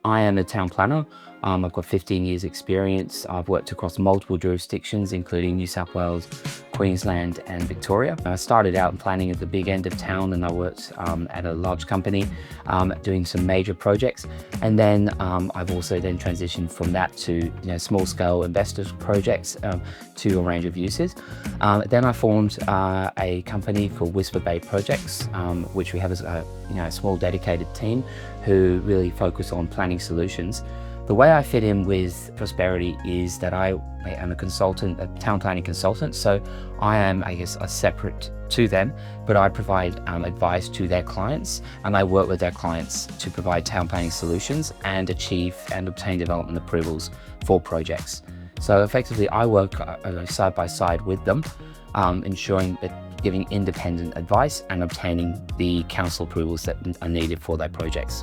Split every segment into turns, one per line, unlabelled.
I am a town planner. I've got 15 years experience. I've worked across multiple jurisdictions, including New South Wales, Queensland and Victoria. I started out in planning at the big end of town, and I worked at a large company doing some major projects. And then I've also then transitioned from that to small scale investor projects to a range of uses. Then I formed a company called Whisper Bay Projects, which we have as a small dedicated team who really focus on planning solutions. The way I fit in with Prosperity is that I am a consultant, a town planning consultant. So I am, I guess, a separate to them, but I provide advice to their clients, and I work with their clients to provide town planning solutions and achieve and obtain development approvals for projects. So effectively, I work side by side with them, ensuring that giving independent advice and obtaining the council approvals that are needed for their projects.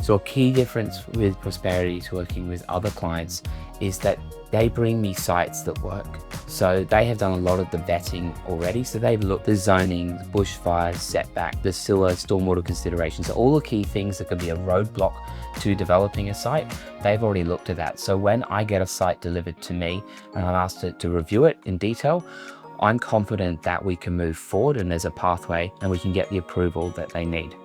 So a key difference with Prosperity to working with other clients is that they bring me sites that work. So they have done a lot of the vetting already. So they've looked at the zoning, the bushfire, setback, the sewer, stormwater considerations, all the key things that could be a roadblock to developing a site. They've already looked at that. So when I get a site delivered to me and I'm asked to review it in detail, I'm confident that we can move forward and there's a pathway and we can get the approval that they need.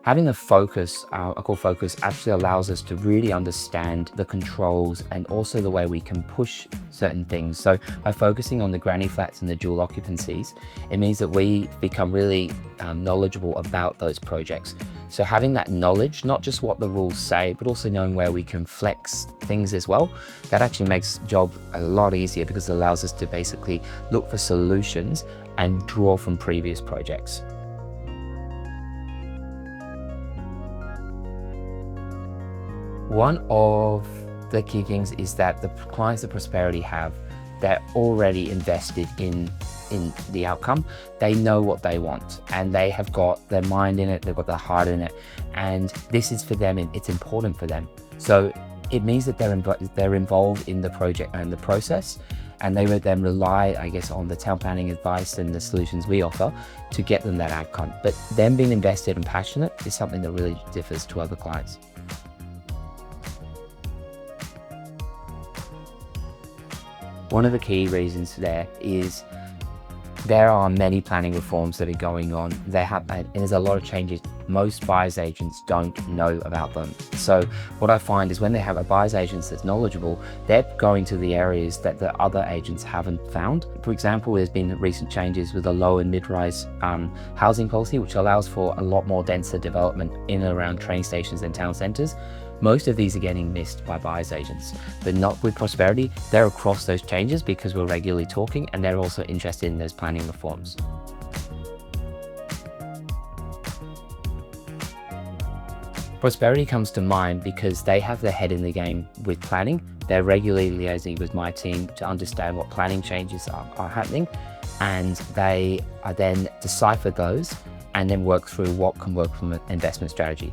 Having a focus, a core focus, actually allows us to really understand the controls and also the way we can push certain things. So by focusing on the granny flats and the dual occupancies, it means that we become really knowledgeable about those projects. So having that knowledge, not just what the rules say, but also knowing where we can flex things as well, that actually makes the job a lot easier because it allows us to basically look for solutions and draw from previous projects. One of the key things is that the clients that Prosperity have, they're already invested in the outcome. They know what they want and they have got their mind in it, they've got their heart in it, and this is for them and it's important for them. So it means that they're involved in the project and the process, and they would then rely, I guess, on the town planning advice and the solutions we offer to get them that outcome. But them being invested and passionate is something that really differs to other clients. One of the key reasons there is there are many planning reforms that are going on. And there's a lot of changes. Most buyer's agents don't know about them. So what I find is when they have a buyer's agent that's knowledgeable, they're going to the areas that the other agents haven't found. For example, there's been recent changes with the low and mid-rise housing policy, which allows for a lot more denser development in and around train stations and town centres. Most of these are getting missed by buyer's agents, but not with Prosperity. They're across those changes because we're regularly talking, and they're also interested in those planning reforms. Prosperity comes to mind because they have their head in the game with planning. They're regularly liaising with my team to understand what planning changes are happening, and they are then decipher those and then work through what can work from an investment strategy.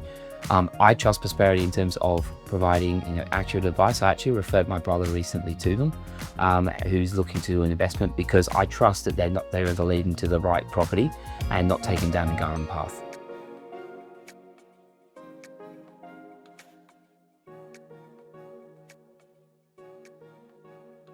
I trust Prosperity in terms of providing accurate advice. I actually referred my brother recently to them, who's looking to do an investment, because I trust that they're leading to the right property and not taking down the garden path.